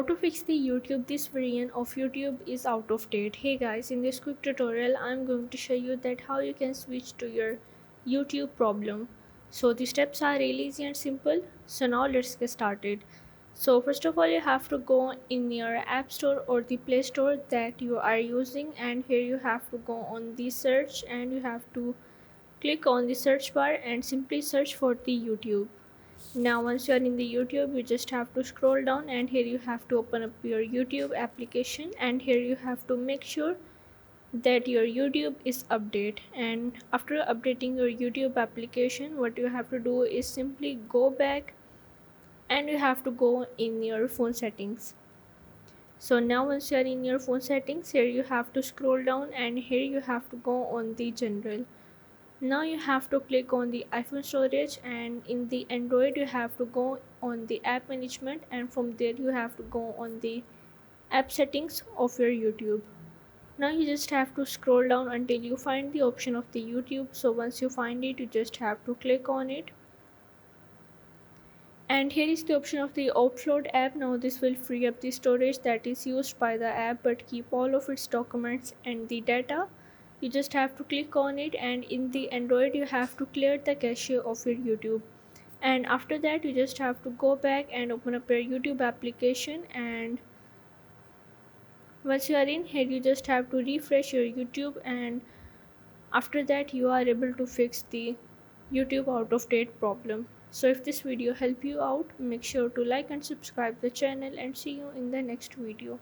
to fix the YouTube? This variant of YouTube is out of date. Hey guys, in this quick tutorial I'm going to show you that how you can switch to your YouTube problem. So the steps are really easy and simple. So now let's get started. So first of all, you have to go in your app store or the play store that you are using, and here you have to go on the search and you have to click on the search bar and simply search for the YouTube. Now once you are in the YouTube, you just have to scroll down and here you have to open up your YouTube application, and here you have to make sure that your YouTube is updated. And after updating your YouTube application, what you have to do is simply go back and you have to go in your phone settings. So now once you are in your phone settings, here you have to scroll down and here you have to go on the general. Now you have to click on the iPhone storage, and in the Android you have to go on the app management, and from there you have to go on the app settings of your YouTube. Now you just have to scroll down until you find the option of the YouTube. So once you find it, you just have to click on it. And here is the option of the offload app. Now this will free up the storage that is used by the app but keep all of its documents and the data. You just have to click on it, and in the Android you have to clear the cache of your YouTube. And after that you just have to go back and open up your YouTube application, and once you are in here you just have to refresh your YouTube, and after that you are able to fix the YouTube out of date problem. So if this video helped you out, make sure to like and subscribe the channel, and see you in the next video.